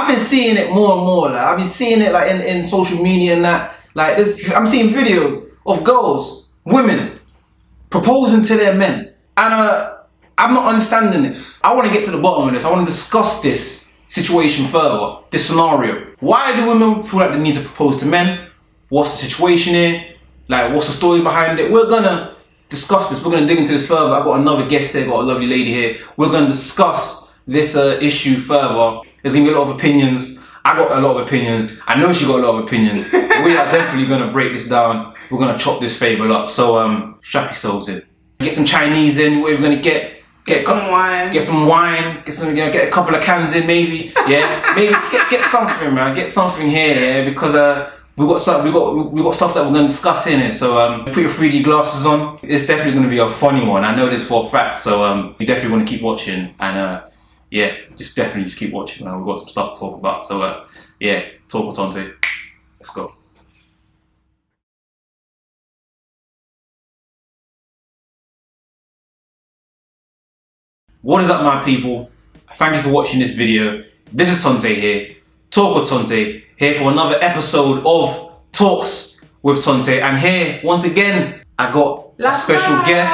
I've been seeing it more and more. Like I've been seeing it like in social media and that. Like I'm seeing videos of girls, women, proposing to their men, and I'm not understanding this. I want to get to the bottom of this. I want to discuss this situation further, this scenario. Why do women feel like they need to propose to men? What's the situation here? Like, what's the story behind it? We're gonna discuss this. We're gonna dig into this further. I've got another guest here, got a lovely lady here. We're gonna discuss this issue further. There's gonna be a lot of opinions. I got a lot of opinions. I know she got a lot of opinions. We are definitely gonna break this down. We're gonna chop this fable up. So strap yourselves in. Get some Chinese in. We're gonna get some wine. Get some wine. Get a couple of cans in, maybe. Yeah, maybe get something, man. Get something here, yeah, because we got stuff that we're gonna discuss in it. So put your 3D glasses on. It's definitely gonna be a funny one. I know this for a fact. So you definitely want to keep watching, and yeah, just keep watching. Man. We've got some stuff to talk about. So yeah, Talk With Tonte. Let's go. What is up, my people? Thank you for watching this video. This is Tonte here, Talk With Tonte, here for another episode of Talks With Tonte. And here, once again, I got a special guest.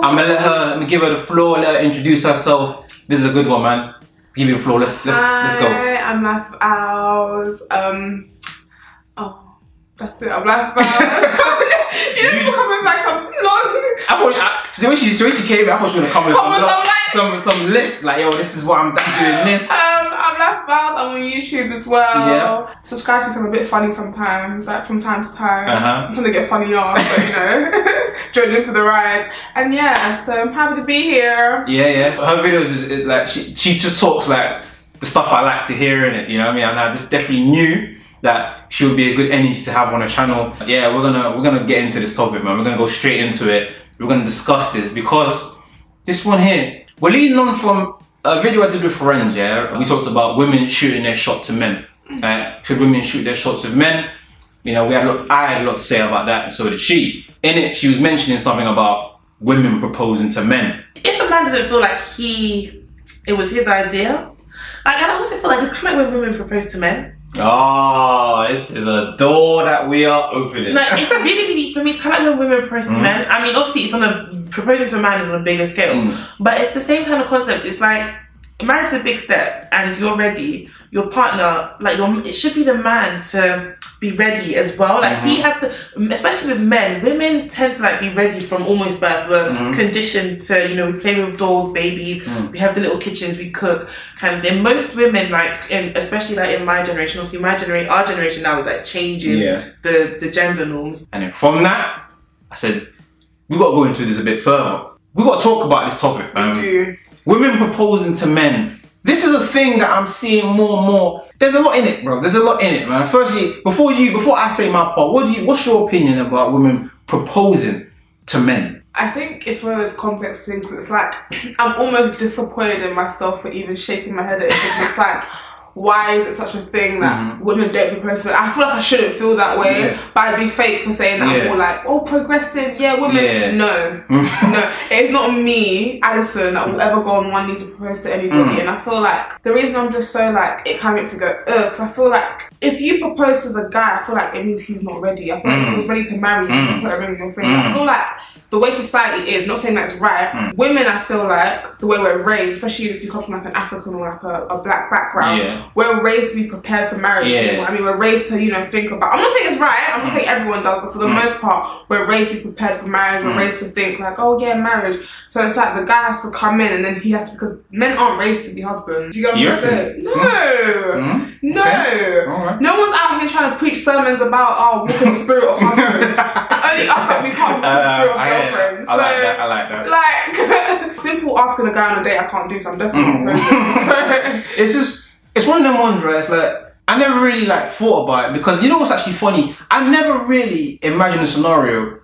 I'm gonna let me give her the floor, let her introduce herself. This is a good one, man. Give you the floor. Let's go. Hi, I'm LifeOfals. Oh, that's it. I'm LifeOfals. You know, coming back some the way she came, I thought she was gonna come with some list, like, yo, this is what I'm doing this. I'm LifeOfals. I'm on YouTube as well. Yeah. Subscribe to me, I'm a bit funny sometimes, like from time to time. I'm trying to get funny on, but you know, join in for the ride. And yeah, so I'm happy to be here. Yeah. Her videos is like she just talks like the stuff I like to hear in it. You know what I mean? And I just definitely knew that she would be a good energy to have on a channel. Yeah, we're gonna get into this topic, man. We're gonna go straight into it. We're gonna discuss this because this one here, we're leading on from a video I did with friends. Yeah, we talked about women shooting their shot to men. Should women shoot their shots with men? You know, I had a lot to say about that, and so did she. In it, she was mentioning something about women proposing to men. If a man doesn't feel like it was his idea, I also feel like it's kind of like when women propose to men. Oh, this is a door that we are opening. Like, it's really, for me, it's kind of like when women propose to men. I mean, obviously, proposing to a man is on a bigger scale, but it's the same kind of concept. It's like, marriage is a big step, and you're ready. Your partner, like, it should be the man to be ready as well. Like, he has to, especially with men, women tend to like be ready from almost birth. We're conditioned to, you know, we play with dolls, babies, we have the little kitchens, we cook, kind of thing. Most women, like, especially like in my generation, obviously our generation now is like changing the gender norms. And then from that, I said, we got to go into this a bit further. We got to talk about this topic, man. We do. Women proposing to men. This is a thing that I'm seeing more and more. There's a lot in it, bro. There's a lot in it, man. Firstly, before I say my part, what's your opinion about women proposing to men? I think it's one of those complex things. It's like, I'm almost disappointed in myself for even shaking my head at it. It's like, why is it such a thing that women don't propose to men? I feel like I shouldn't feel that way, but I'd be fake for saying that. I'm all like, oh, progressive, women. No, no, it's not me, Alison, that will ever go on one knee to propose to anybody. And I feel like the reason I'm just so like, it kind of makes me go, ugh, because I feel like if you propose to the guy, I feel like it means he's not ready. I feel like if he was ready to marry you, you put a ring on your finger. I feel like the way society is, not saying that's right, women, I feel like the way we're raised, especially if you come from like an African or like a black background, we're raised to be prepared for marriage. I mean, we're raised to, you know, think about, I'm not saying it's right, I'm not saying everyone does, but for the most part, we're raised to be prepared for marriage. We're raised to think like, oh yeah, marriage. So it's like the guy has to come in and then he has to, because men aren't raised to be husbands. Do you get what I'm saying? No. No. Okay. No one's out here trying to preach sermons about, walk in the spirit of husbands. It's only us that we can't walk in the spirit of girlfriends. I like that. Like, simple asking a guy on a date I can't do, so I'm definitely proposing. It's one of them ones where it's like, I never really like thought about it, because you know what's actually funny? I never really imagined a scenario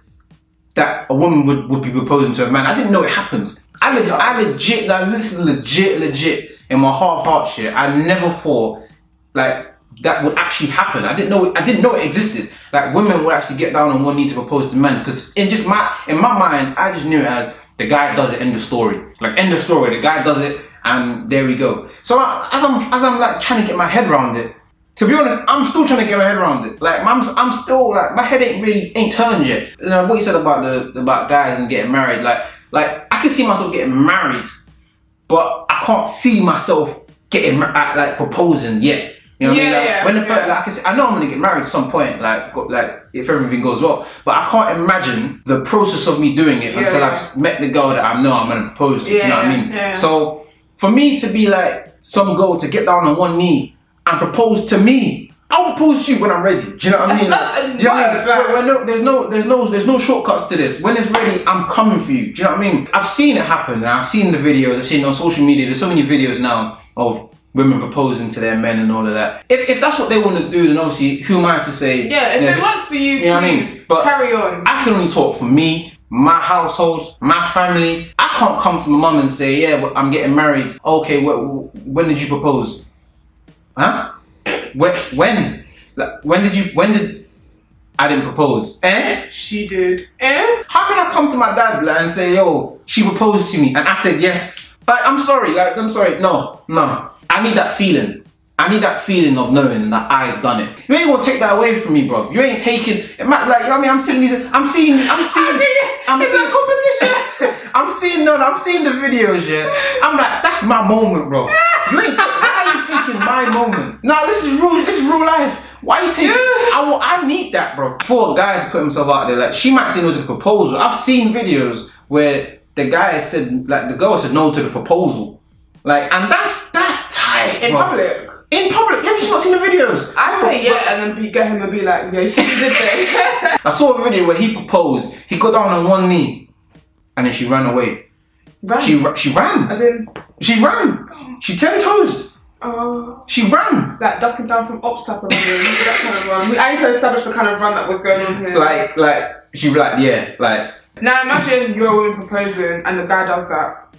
that a woman would be proposing to a man. I didn't know it happened. I legit in my heart of hearts shit, I never thought like that would actually happen. I didn't know it existed. Like women would actually get down on one knee to propose to men, because in my mind, I just knew it as the guy does it, end of story. Like end of story, the guy does it, and there we go. So as I'm like trying to get my head around it, to be honest, I'm still trying to get my head around it. Like I'm still like, my head ain't turned yet. You know what you said about guys and getting married. Like I can see myself getting married, but I can't see myself getting like proposing yet. You know what I mean? Like, I know I'm gonna get married at some point, like if everything goes well. But I can't imagine the process of me doing it until I've met the girl that I know I'm gonna propose to. Do you know what I mean? Yeah. So for me to be like some girl to get down on one knee and propose to me, I'll propose to you when I'm ready. Do you know what I mean? Like, do you know what I mean? There's no shortcuts to this. When it's ready, I'm coming for you. Do you know what I mean? I've seen it happen, and I've seen the videos. I've seen it on social media. There's so many videos now of women proposing to their men and all of that. If that's what they want to do, then obviously who am I to say? Yeah, if it works for you, you know what I mean? But carry on. I can only talk for me, my household, my family. I can't come to my mum and say, yeah, I'm getting married. Okay, when did you propose? Huh? When? Like, when did I didn't propose? She did. How can I come to my dad and say, yo, she proposed to me and I said yes? Like, I'm sorry. No. I need that feeling. I need that feeling of knowing that I've done it. You ain't gonna take that away from me, bro. You ain't taking it. Like, you know what I mean? I'm seeing competition. I'm seeing the videos, yeah. I'm like, that's my moment, bro. Why are you taking my moment? No, this is real life. Why are you taking? I need that, bro. For a guy to put himself out there, like, she might say no to the proposal. I've seen videos where the guy said, like, the girl said no to the proposal, like, and that's tight. In public. In public, have you not seen the videos? I'd say and then get him and be like, yeah, see the day. I saw a video where he proposed. He got down on one knee, and then she ran away. She ran. As in? She ran. She 10-toesed. She ran. Like ducking down from ops type of run. That kind of run. I need to establish the kind of run that was going on here. Like she like, yeah, like. Now imagine you're a woman proposing and the guy does that.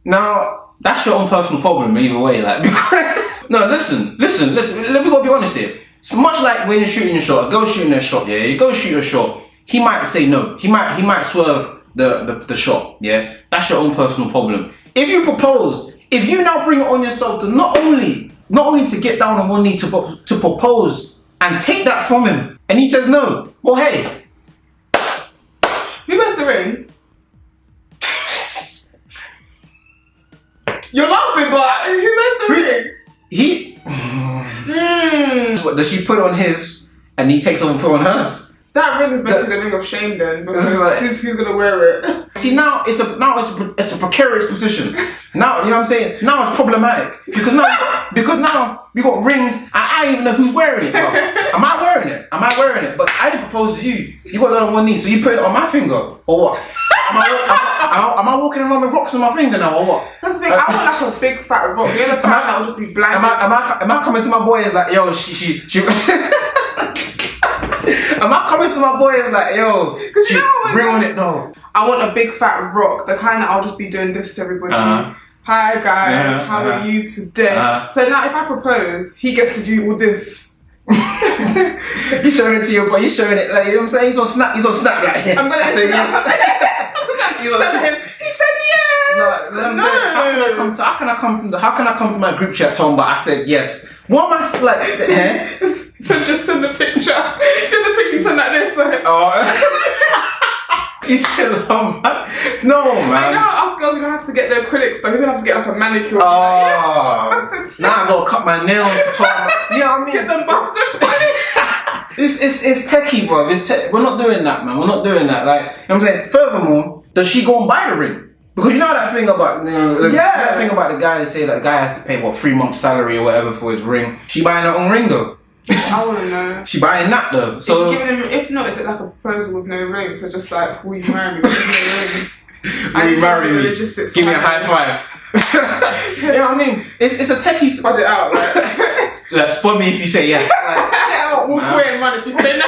Now that's your own personal problem either way. Like, because no, listen. Let me go be honest here. It's much like when you're shooting a shot. A girl shooting a shot. Yeah, you go shoot a shot. He might say no. He might swerve the shot. Yeah, that's your own personal problem. If you propose, if you now bring it on yourself to not only to get down on one knee to propose and take that from him, and he says no. Well, hey. Who wears the ring? You're laughing, but who wears the ring? He. What does she put on his, and he takes off and put on hers? That ring is basically the ring of shame then, because like, who's gonna wear it? See, now it's a precarious position. Now, you know what I'm saying? Now it's problematic because now we got rings and I don't even know who's wearing it, bro. Am I wearing it? But I didn't propose to you. You got that on one knee, so you put it on my finger, or what? Am I walking around with rocks on my finger now, or what? That's the thing. I want like a big fat rock. The other kind that will just be blank. Am I coming to my boys like, yo, she Am I coming to my boys like, yo, bring on it though? I want a big fat rock, the kind that I'll just be doing this to everybody. Hi guys, how are you today? So now if I propose, he gets to do all this. You showing it to your boy, you showing it, like, you know what I'm saying? He's on snap right here. I'm gonna say yes. He said yes. No. How can I come to my group chat, Tom, but I said yes? What am I like? Send the picture. Send the picture. Send like this. Like. You said no, man. I know. Us girls, we don't have to get the acrylics, but he's gonna have to get like a manicure. Now I gotta cut my nails. You know what I mean? Get them buffed up. It's techie, bro. We're not doing that, man. We're not doing that. Like, you know what I'm saying. Furthermore, does she go and buy the ring? Because you know that thing about, that thing about the guy that say that the guy has to pay 3 months salary or whatever for his ring. She buying her own ring though. I wanna know. She buying that though. So is she giving him? If not, is it like a proposal with no ring? So just like, will you marry me with no ring? Will you marry me? Give me a high five. You know what I mean? It's a techie. Spud it out, like. Like, spud me if you say yes. Like, get out, walk away and run if you say no.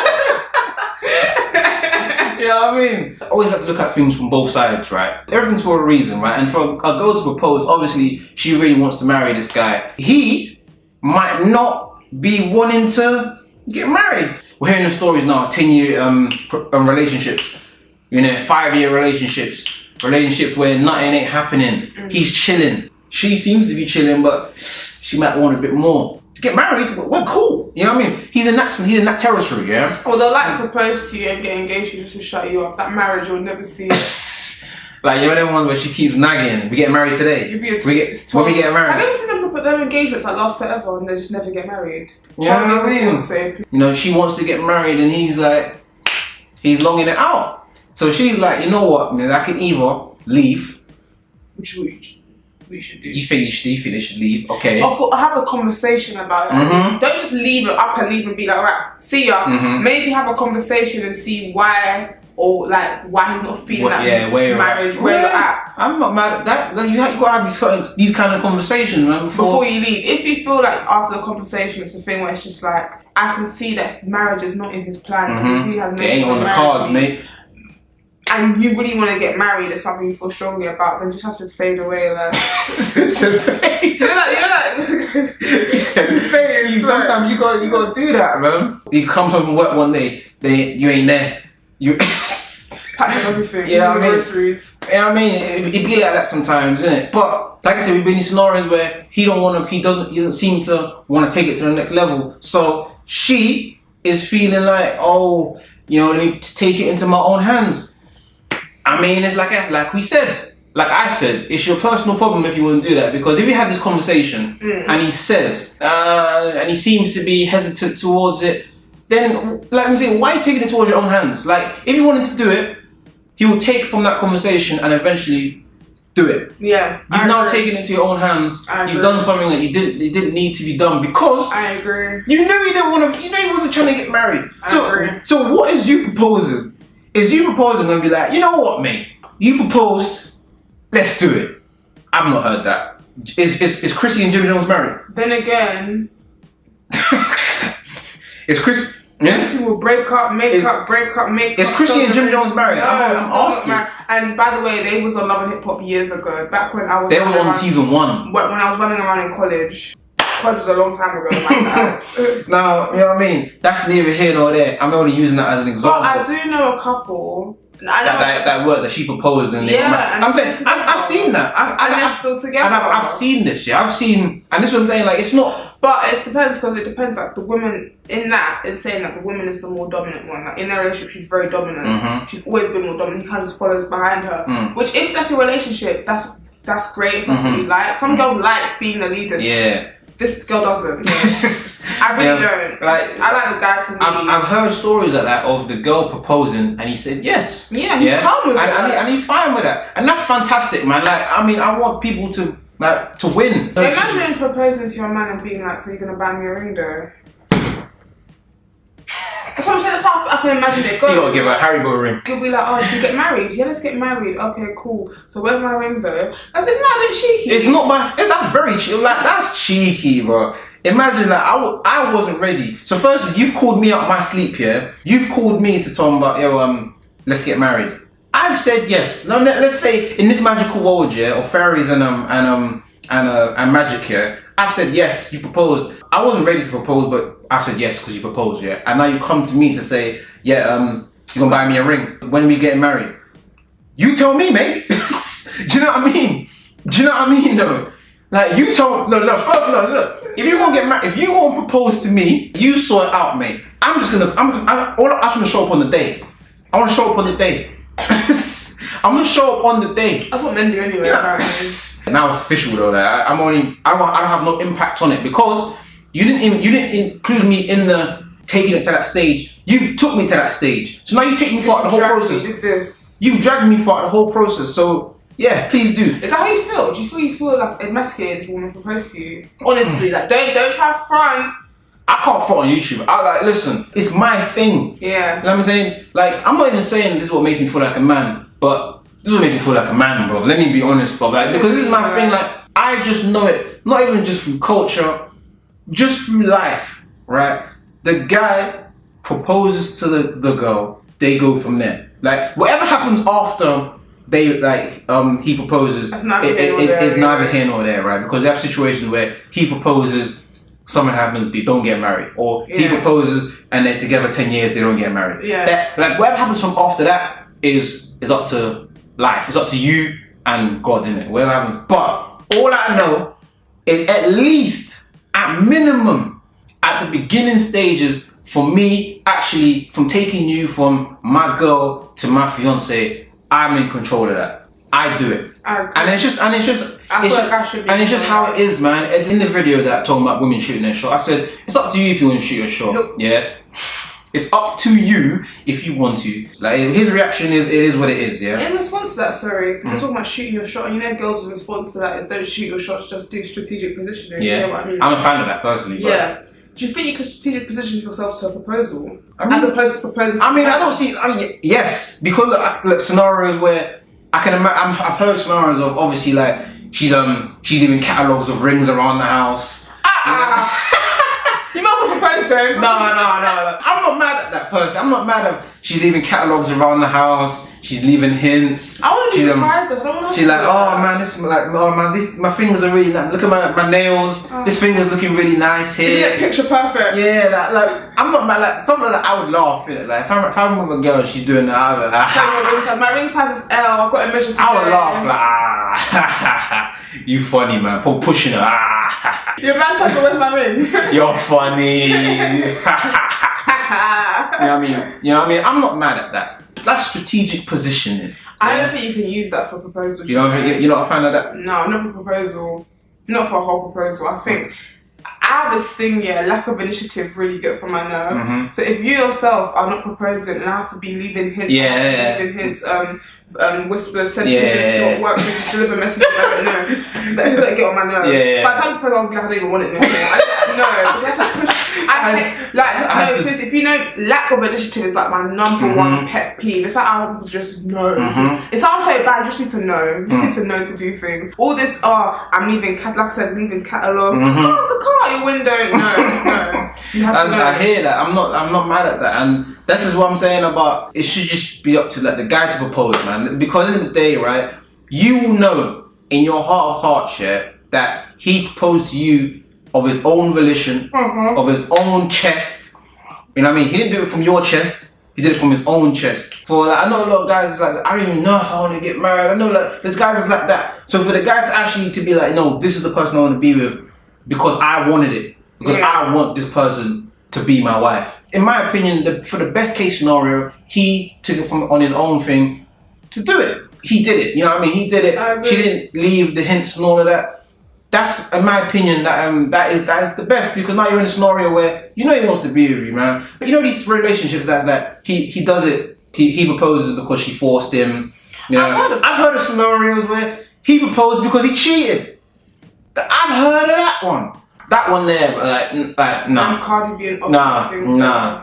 You know what I mean? I always have to look at things from both sides, right? Everything's for a reason, right? And for a girl to propose, obviously, she really wants to marry this guy. He might not be wanting to get married. We're hearing the stories now, 10-year relationships, 5-year relationships where nothing ain't happening. He's chilling. she seems to be chilling, but she might want a bit more. To get married, we're cool. You know what I mean? He's in that territory, yeah? Well, they'll like propose to you and get engaged to you just to shut you up. That marriage you'll never see. Like, you know them ones where she keeps nagging, we get married today. When we get married. Have you ever seen them put their engagements that last forever and they just never get married? Yeah, you know what I mean? You know, she wants to get married and he's like, he's longing it out. So she's like, you know what, man, I can either leave. Which we should do. You think they should leave? Okay. I'll have a conversation about it. Mm-hmm. Don't just leave it up and leave and be like, alright, see ya. Mm-hmm. Maybe have a conversation and see why, or like why he's not feeling that marriage, where you're at. I'm not mad at that. Like, you gotta have these kind of conversations, man, before you leave. If you feel like after the conversation it's a thing where it's just like, I can see that marriage is not in his plans. Mm-hmm. He has it ain't on the cards, mate. And you really want to get married, or something you feel strongly about, then just have to fade away. Like, Sometimes you gotta do that, man. He comes home from work one day, you ain't there. You pack up everything. You know what I mean? Groceries. You know what I mean? It be like that sometimes, isn't it? But like I said, we've been in scenarios where he doesn't seem to want to take it to the next level. So she is feeling like, oh, you know, let me take it into my own hands. I mean, it's like I said, it's your personal problem if you want to do that. Because if you had this conversation and he says, and he seems to be hesitant towards it, then, like I'm saying, why are you taking it towards your own hands? Like, if you wanted to do it, he will take from that conversation and eventually do it. Yeah. You've now taken it into your own hands. You've done something that you didn't need to be done because I agree. You knew he didn't want to. You know he wasn't trying to get married. I agree. So what is you proposing? Is you proposing and be like, you know what, mate? You proposed. Let's do it. I've not heard that. Is Chrissy and Jimmy Jones married? Then again, is Chris? Yeah. Chrissy will break up, make up. Is Chrissy and Jim Jones married? No, I'm asking. And by the way, they was on Love and Hip Hop years ago. Back when I was. They were on season 1. When I was running around in college. College was a long time ago. Now, you know what I mean? That's neither here nor there. I'm only using that as an example. But I do know a couple. That work that she proposed and I'm saying I've seen that. They're still together. And I've seen this. Yeah, I've seen, and this is what I'm saying. Like, it's not. But it depends because it depends. Like the woman in that, it's saying that the woman is the more dominant one. Like in their relationship, she's very dominant. Mm-hmm. She's always been more dominant. He kind of just follows behind her. Which, if that's your relationship, that's great. If that's what you like. Some girls like being the leader. Yeah. This girl doesn't. I really don't. Like, I like the guy to lead. I've heard stories like that of the girl proposing and he said yes. Yeah, he's calm with it. And he's fine with that. And that's fantastic, man. Like, I mean, I want people to win. Imagine proposing to your man and being like, so you're gonna buy me a ring though? That's what I'm saying, that's how I can imagine it goes. You gotta give her a Haribo ring. You'll be like, oh, should we get married? Yeah, let's get married. Okay, cool. So where's my ring though? Isn't that a bit cheeky? It's not that's very cheeky. Like, that's cheeky, bro. Imagine that I wasn't ready. So first, you've called me out of my sleep here. You've called me to tell me about, yo, let's get married. I've said yes. Now let's say in this magical world, yeah, of fairies and magic here, I've said yes. You proposed. I wasn't ready to propose, but I've said yes because you proposed, yeah. And now you come to me to say, yeah, you're gonna buy me a ring. When we get married? You tell me, mate. Do you know what I mean? Do you know what I mean, though? Like, you told, look. If you're gonna get married, if you're gonna propose to me, you sort it out, mate. I'm just gonna show up on the day. I wanna show up on the day. I'm gonna show up on the day. That's what men do anyway, apparently. Now it's official though. Like, I don't have no impact on it because you didn't include me in the taking it to that stage. You took me to that stage. So now you take me throughout the whole process. You did this. You've dragged me throughout the whole process. So yeah, please do. Is that how you feel? Do you feel like emasculated if a woman proposed to you? Honestly, like don't try front. I can't front on YouTube. Listen, it's my thing. Yeah. You know what I'm saying? Like, I'm not even saying this is what makes me feel like a man, but this is what makes me feel like a man, bro. Let me be honest, bro. Like, because this is my thing. Like, I just know it. Not even just through culture, just through life, right? The guy proposes to the girl. They go from there. Like, whatever happens after he proposes, it's neither here nor there, right? Because they have situations where he proposes, something happens, they don't get married, or he proposes and they're together 10 years, they don't get married. Yeah. Like, whatever happens from after that is up to life. It's up to you and God, innit? Whatever happens. But All I know is at least, at minimum, at the beginning stages, for me, actually, from taking you from my girl to my fiance, I'm in control of that. I do it. And it's just how it is, man. In the video that talking about women shooting their shot, I said, it's up to you if you want to shoot your shot. Nope. Yeah? It's up to you if you want to. Like, his reaction is, it is what it is, yeah? In response to that, sorry, because you're talking about shooting your shot, and you know girls' response to that is don't shoot your shots, just do strategic positioning. Yeah. You know what I mean? I'm a fan of that, personally. Yeah. Do you think you can strategic position yourself to a proposal? As opposed to proposing to yes. Because look, scenarios where I've heard scenarios of, obviously, like, she's leaving catalogues of rings around the house. You must have proposed though. No. I'm not mad at that person. I'm not mad at she's leaving catalogues around the house. She's leaving hints. I want to be surprised. She's like, oh man, my fingers are really nice. Look at my nails. This finger's looking really nice here. Isn't it picture perfect? Yeah, like I'm not mad. Like something like that, I would laugh. Like if I'm with a girl and she's doing that, I would like, my ring size is L. I've got it measured today. I would laugh like, you funny man, pushing her. Your man says, where's my ring? You're funny. You know what I mean? I'm not mad at that. That's strategic positioning. I don't think you can use that for proposal. You're not a fan of that? No, not for proposal. Not for a whole proposal. I think I have this thing, lack of initiative really gets on my nerves. Mm-hmm. So if you yourself are not proposing and I have to be leaving hints, whispers, send pigeons to work to deliver messages, I don't know. That's gonna get on my nerves. By the time you propose, I'll be like, I don't even want it no more. If you know, lack of initiative is like my number one pet peeve. It's like I just know. It sounds so bad, you just need to know. You just need to know to do things. All this, I'm leaving, like I said, leaving catalogues. Car out your window. No. You have to know. I hear that. I'm not mad at that. And this is what I'm saying about, it should just be up to like the guy to propose, man. Because at the end of the day, right, you will know in your heart of hearts, that he proposed to you of his own volition, of his own chest. You know what I mean? He didn't do it from your chest. He did it from his own chest. For like, I know a lot of guys is like, I don't even know if I want to get married. I know like there's guys that's like that. So for the guy to actually to be like, no, this is the person I want to be with because I wanted it. Because I want this person to be my wife. In my opinion, for the best case scenario, he took it on his own thing to do it. He did it. You know what I mean? He did it. She didn't leave the hints and all of that. That's, in my opinion, that is the best, because now you're in a scenario where you know he wants to be with you, man. You know these relationships that's like he does it, he proposes because she forced him. You know, I've heard of scenarios where he proposed because he cheated. I've heard of that one. That one there, like nah. Cardi B and nah.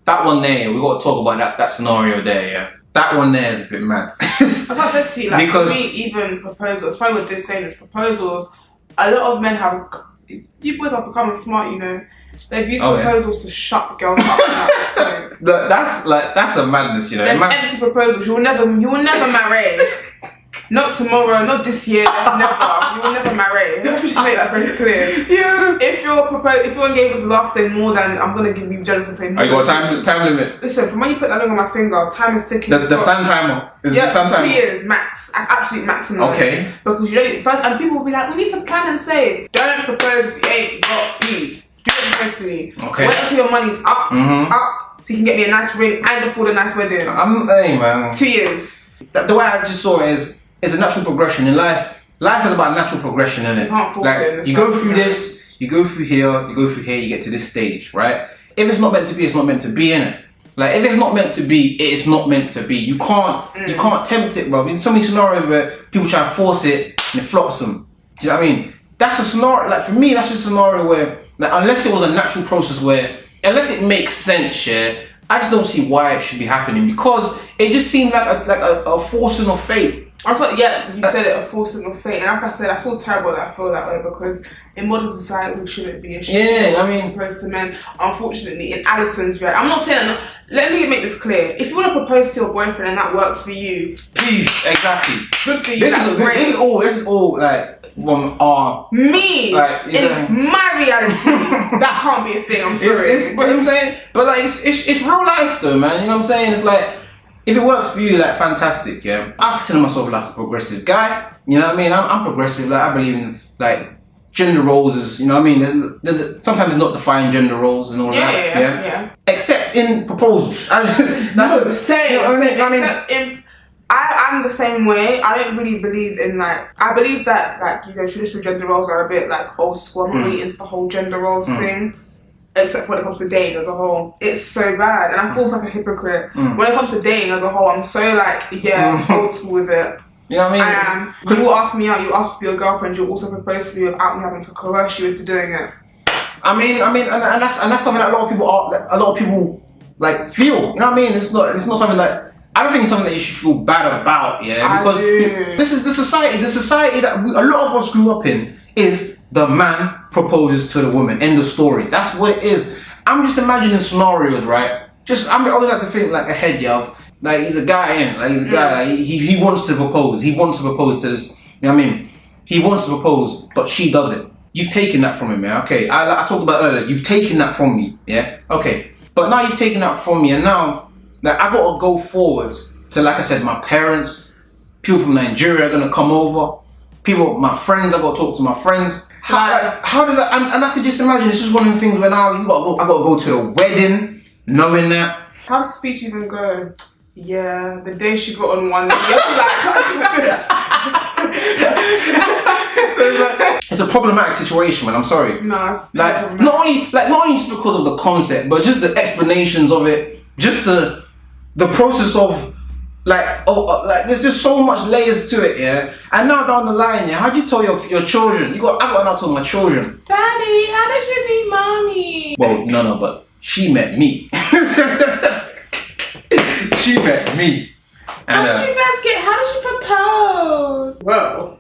That one there, we got to talk about that scenario there, yeah. That one there is a bit mad. As I said to you, like, because for me, even proposals, it's funny what they're saying is proposals, a lot of men have, you boys are becoming smart, you know. They've used proposals to shut girls up. That's a madness, you know. They're empty proposals. You will never marry. Not tomorrow, not this year, never. You will never marry. Let me just make that very clear. Yeah. If your engagement was lasting more than, I'm gonna give you jealous and say. You got a time limit. Listen, from when you put that ring on my finger, time is ticking. The sun timer. Yeah, 2 years max. That's absolute maximum. Okay. Because you don't first, and people will be like, we need to plan and save. Don't propose if you ain't got peas. Do it propose to me. Okay. Wait until your money's up, so you can get me a nice ring and afford a nice wedding. Hey man. 2 years. The way I just saw it is. It's a natural progression in life. Life is about natural progression, isn't it? You can't force it. You go through this, you go through here, you get to this stage, right? If it's not meant to be, it's not meant to be, innit? Like if it's not meant to be, it's not meant to be. You can't tempt it, bro. In so many scenarios where people try and force it and it flops them. Do you know what I mean? That's a scenario. Like for me, that's a scenario where, like, unless it was a natural process where, unless it makes sense, I just don't see why it should be happening, because it just seemed like a forcing of fate. That's what, you said it, a forcing of fate. And like I said, I feel terrible that I feel that way, because in modern society we shouldn't be. Propose to men. Unfortunately, in Alison's reality, I'm not saying that. Let me make this clear. If you want to propose to your boyfriend and that works for you, please, exactly. Good for you. This is all like from our me. Like, in my reality, that can't be a thing. I'm sorry. But I'm saying, but like it's real life though, man. You know what I'm saying? It's like. if it works for you, like, fantastic, yeah. I consider myself like a progressive guy, you know what I mean? I'm progressive, like, I believe in, like, gender roles is, you know what I mean? Sometimes it's not defined gender roles and all that, yeah. Except in proposals. Same, you know what I mean? Except in... I'm the same way. I don't really believe in, like, I believe that, like, you know, traditional gender roles are a bit, like, old school. I'm not really into the whole gender roles thing, except when it comes to dating as a whole. It's so bad, and I feel like a hypocrite. When it comes to dating as a whole, I'm so, like, old school with it. You know what I mean? I am. People ask me out, you ask to be your girlfriend, you'll also propose to me without me having to coerce you into doing it. I mean, and that's something that a lot of people like feel. You know what I mean? It's not something that I don't think it's something that you should feel bad about. Yeah, because this is the society that a lot of us grew up in. Is the man proposes to the woman? End of story. That's what it is. I'm just imagining scenarios, right? I always like to think like ahead, yo. Like he's a guy, like he's a guy. Like, he wants to propose. He wants to propose to this. You know what I mean? He wants to propose, but she doesn't. You've taken that from him, yeah. Okay, I talked about earlier. You've taken that from me, yeah. Okay, but now you've taken that from me, and now like I gotta go forwards to, like I said, my parents, people from Nigeria are gonna come over. My friends, I gotta talk to my friends. How does that? And I could just imagine it's just one of the things where now I gotta go to the wedding, knowing that. How does the speech even go? Yeah, the day she got on one. It's a problematic situation, man. I'm sorry. No, it's not only just because of the concept, but just the explanations of it, just the process of like there's just so much layers to it, yeah. And now down the line, yeah, how do you tell your children? I got to now tell my children. Daddy, how did you meet mommy? Well, no, but she met me. She met me. And, how did you propose? Well,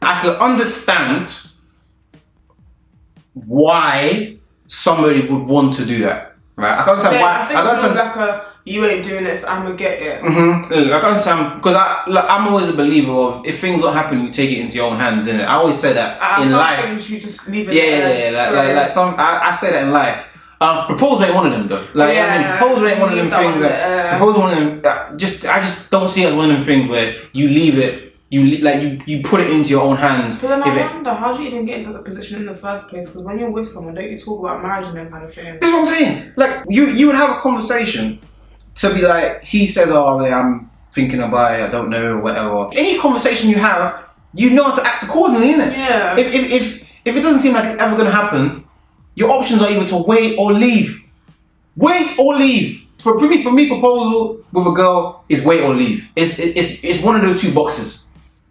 I could understand why somebody would want to do that, right? I can understand why. I think it's like you ain't doing this, I'm gonna get it. I can understand because I'm always a believer of if things don't happen, you take it into your own hands, innit? I always say that in life. Things you just leave it. I say that in life. Proposal ain't one of them though. Proposal ain't one of them things. Proposal one of them. I just don't see it as one of them things where you leave it. You put it into your own hands. But then I wonder, how do you even get into that position in the first place? Because when you're with someone, don't you talk about marriage and that kind of thing? That's what I'm saying. Like you would have a conversation to be like, he says, "Oh, I'm thinking about it. I don't know, or whatever." Any conversation you have, you know how to act accordingly, innit? Yeah. If it doesn't seem like it's ever gonna happen, your options are either to wait or leave. Wait or leave. For me, proposal with a girl is wait or leave. It's one of those two boxes.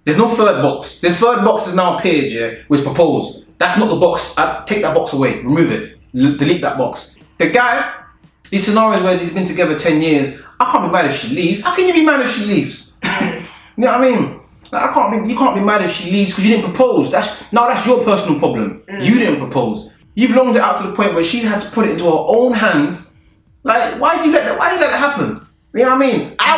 There's no third box. This third box has now appeared, yeah, with propose. That's not the box. I take that box away. Remove it. Delete that box. The guy, these scenarios where he's been together 10 years, I can't be mad if she leaves. How can you be mad if she leaves? You know what I mean? Like, you can't be mad if she leaves because you didn't propose. That's your personal problem. You didn't propose. You've longed it out to the point where she's had to put it into her own hands. Like, why did you let that happen? You know what I mean? I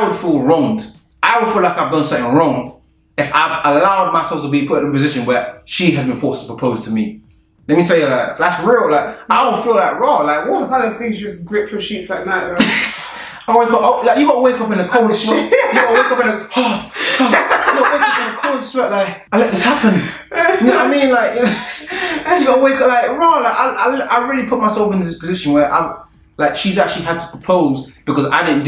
would feel wronged. I would feel like I've done something wrong if I've allowed myself to be put in a position where she has been forced to propose to me. Let me tell you, like, that's real. Like, I would feel like raw. Like, what kind of things just grip your sheets at night, though? I wake up, like, you gotta wake up in a cold sweat. You gotta wake up in a cold sweat. Like, I let this happen. You know what I mean? Like, you gotta wake up like raw. Like, I really put myself in this position where she's actually had to propose because I didn't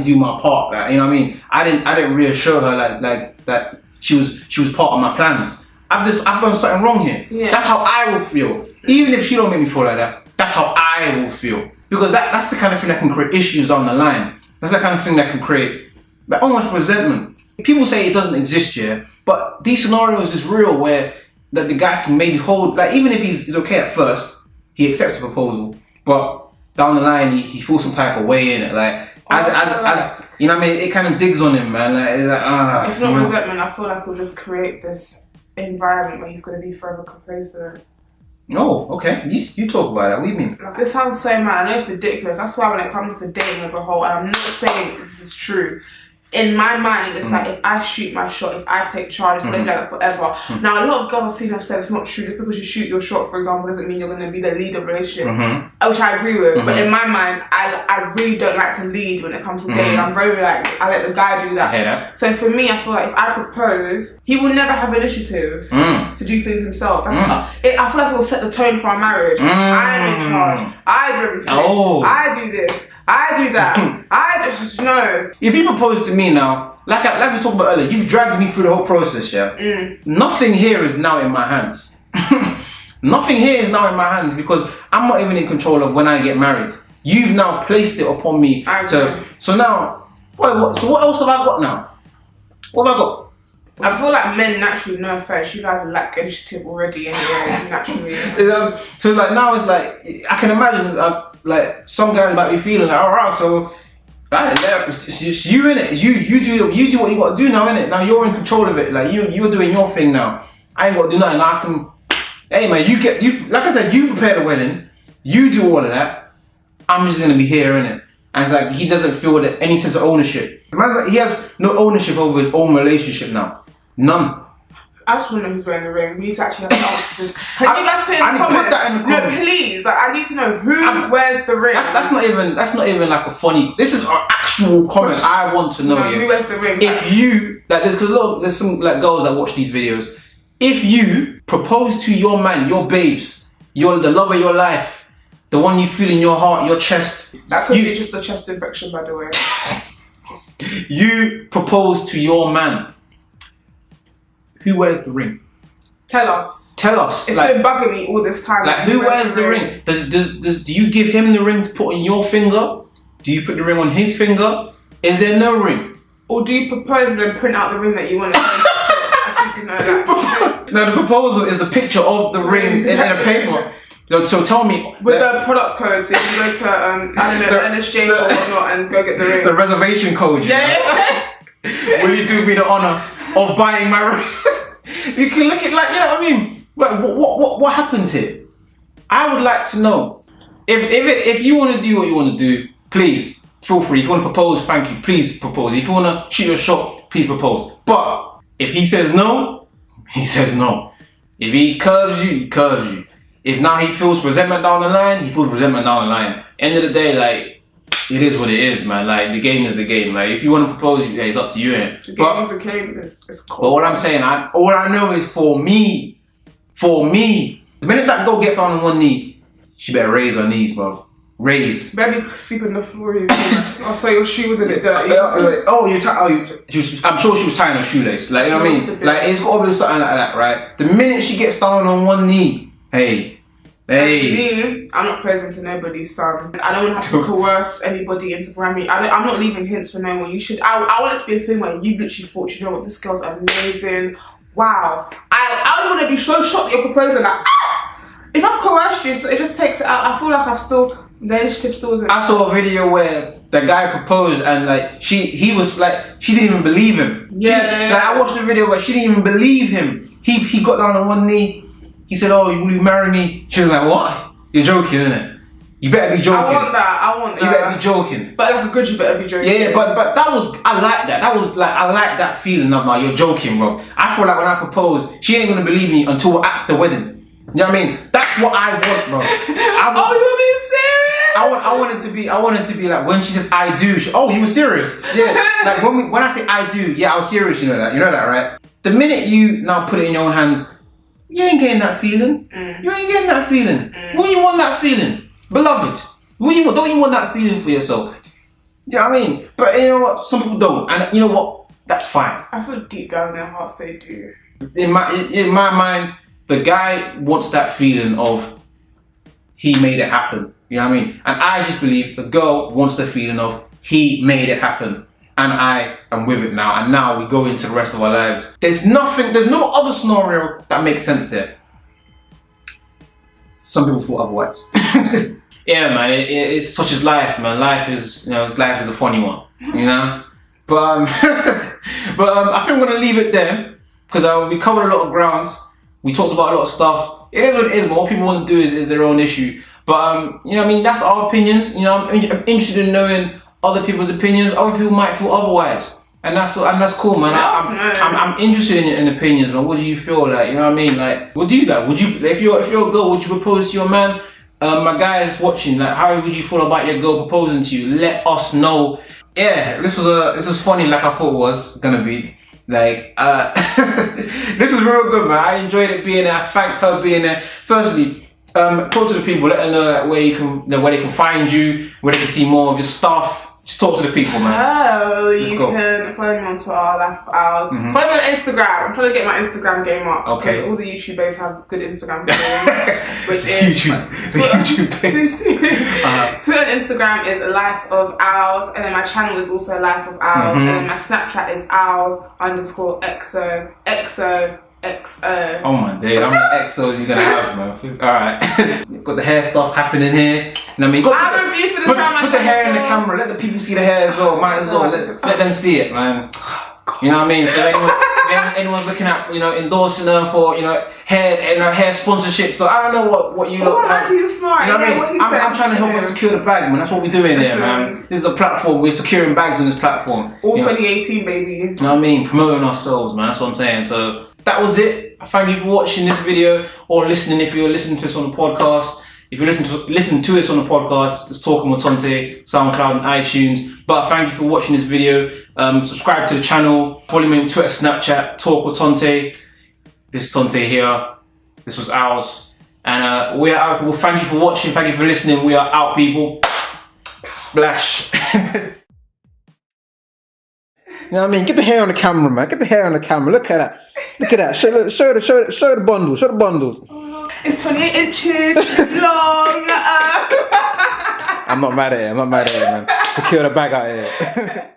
do my part. Like, you know what I mean? I didn't reassure her like that she was part of my plans. I've done something wrong here. Yeah. That's how I will feel. Even if she don't make me feel like that, that's how I will feel. Because that's the kind of thing that can create issues down the line. That's the kind of thing that can create like, almost resentment. People say it doesn't exist here, but these scenarios is real where that the guy can maybe hold, like even if he's okay at first, he accepts the proposal, but down the line he feels some type of way in it. Like as you know what I mean, it kind of digs on him, man. Like, it's like it's not resentment. I feel like we'll just create this environment where he's going to be forever complacent. Oh, okay. You talk about that. What do you mean? Like, this sounds so mad. I know it's ridiculous. That's why when it comes to dating as a whole, and I'm not saying this is true. in my mind, it's like if I shoot my shot, if I take charge, it's gonna be like that forever. Now, a lot of girls I've seen have said it's not true. Just because you shoot your shot, for example, doesn't mean you're gonna be the lead of a relationship, which I agree with. But in my mind, I really don't like to lead when it comes to dating. I'm very like, I let the guy do that. I hear that. So for me, I feel like if I propose, he will never have initiative to do things himself. That's I feel like it will set the tone for our marriage. I'm in charge. I do everything. I do this. I do that. I just know. If you propose to me now, like we talked about earlier, you've dragged me through the whole process, yeah? Nothing here is now in my hands. Nothing here is now in my hands because I'm not even in control of when I get married. You've now placed it upon me so now, so what else have I got now? What have I got? I feel like men naturally, no offense, you guys lack initiative already anyway, naturally. So like now it's like, I can imagine like some guys might be feeling like, alright, so it's you innit. You do what you gotta do now, innit? Now you're in control of it. Like you're doing your thing now. I ain't gotta do nothing. I can, hey man, you like I said, you prepare the wedding, you do all of that. I'm just gonna be here, innit? And it's like he doesn't feel that any sense of ownership. Man's like, he has no ownership over his own relationship now. None. I just want to know who's wearing the ring. We need to actually have answers. Can you guys put in the comments? Put that in the comments. No, please. Like, I need to know who wears the ring. That's not even like a funny. This is an actual comment. I want to know. Who wears the ring? If you like, there's some like girls that watch these videos. If you propose to your man, your babes, the love of your life, the one you feel in your heart, your chest. That could be just a chest infection, by the way. You propose to your man. Who wears the ring? Tell us. It's like, been bugging me all this time. Like who wears the ring? Do you give him the ring to put on your finger? Do you put the ring on his finger? Is there no ring? Or do you propose and then print out the ring that you want to I need to know that. No, the proposal is the picture of the ring in a paper. So tell me. With the product code, so you can go to I don't know, NSJ or whatnot and go get the ring. The reservation code. Yeah. Will you do me the honor of buying my ring? You can look at like, you know what I mean? What happens here? I would like to know. If you want to do what you want to do, please feel free. If you want to propose, thank you. Please propose. If you want to shoot your shot, please propose. But if he says no, he says no. If he curves you, he curves you. If now he feels resentment down the line, he feels resentment down the line. End of the day, like, it is what it is, man. Like, the game is the game. Like, if you want to propose, yeah, it's up to you, innit? The game is the game. It's cool. But what I'm saying, all I know is for me, the minute that girl gets down on one knee, she better raise her knees, bro. Raise. Better be sweeping the floor. I saw your shoe was a bit dirty. I'm sure she was tying her shoelace. Like, you know what I mean? Like, it's got to be something like that, right? The minute she gets down on one knee, hey. I'm not proposing to nobody's son. I don't want to have to coerce anybody into marrying me. I'm not leaving hints for no one. You should. I want it to be a thing where you literally thought, you know what, this girl's amazing. Wow. I want to be so shocked that you're proposing. Like, if I've coerced you, it just takes it out. I feel like the initiative still isn't. I saw a video where the guy proposed and like he was like, she didn't even believe him. Yeah. Like I watched the video where she didn't even believe him. He got down on one knee. He said, "Oh, will you marry me?" She was like, "What? You're joking, innit? You better be joking." I want that. You better be joking. But like a good, you better be joking. Yeah, but I like that. I like that feeling of like, you're joking, bro. I feel like when I propose, she ain't gonna believe me until at the wedding. You know what I mean? That's what I want, bro. Oh, you're being serious? I want it to be like when she says I do. Oh, you were serious? Yeah. Like when I say I do, yeah, I was serious. You know that, right? The minute you now put it in your own hands, you ain't getting that feeling. You ain't getting that feeling. When you want that feeling, beloved, don't you want that feeling for yourself? Do you know what I mean? But you know what? Some people don't, and you know what? That's fine. I feel deep down in their hearts they do. In my mind, the guy wants that feeling of he made it happen. You know what I mean? And I just believe the girl wants the feeling of he made it happen. And I am with it now. And now we go into the rest of our lives. There's no other scenario that makes sense there. Some people thought otherwise. Yeah, man, it's such as life, man. Life is a funny one, you know? But I think I'm gonna leave it there because we covered a lot of ground. We talked about a lot of stuff. It is what it is. What people want to do is their own issue. But you know, what I mean, that's our opinions. You know, I'm interested in knowing other people's opinions. Other people might feel otherwise. And that's cool, man. I'm interested in your opinions, man. What do you feel like? You know what I mean? Like, would you do that? Would you, if you're a girl, would you propose to your man? My guys watching, like, how would you feel about your girl proposing to you? Let us know. Yeah, this was funny, like I thought it was gonna be. Like, this was real good, man. I enjoyed it being there. I thank her being there. Firstly, talk to the people. Let them know like, where they can find you, where they can see more of your stuff. Just talk to the people, man. Oh, you can follow me on Twitter, LifeOfAls. Follow me on Instagram. I'm trying to get my Instagram game up. Okay. Because all the YouTube babes have good Instagram games, which is YouTube babes. Twitter and Instagram is LifeOfAls, and then my channel is also LifeOfAls, and then my Snapchat is owls_XO. Oh my day, how many XOs you gonna have, man? Alright. Got the hair stuff happening here. You know what I mean? Put the hair in the camera, let the people see the hair as well. Might as well let them see it, man. You know what I mean? So anyone's looking at, you know, endorsing them for, you know, hair sponsorship. So I don't know what you look like. You smart. You know what I mean? I'm trying to help us secure the bag, man. That's what we're doing here, man. This is a platform. We're securing bags on this platform. All 2018, baby. You know what I mean? Promoting ourselves, man. That's what I'm saying. So that was it. Thank you for watching this video or listening if you're listening to us on the podcast. If you're listening to us on the podcast, it's Talking with Tonte, SoundCloud and iTunes. But thank you for watching this video. Subscribe to the channel. Follow me on Twitter, Snapchat, Talk with Tonte. This is Tonte here. This was ours. And we are out, people. Thank you for watching. Thank you for listening. We are out, people. Splash. You know what I mean? Get the hair on the camera, man. Get the hair on the camera. Look at that. Look at that. Show the bundles. Show the bundles. It's 28 inches long. I'm not mad at it. Man. Secure the bag out here.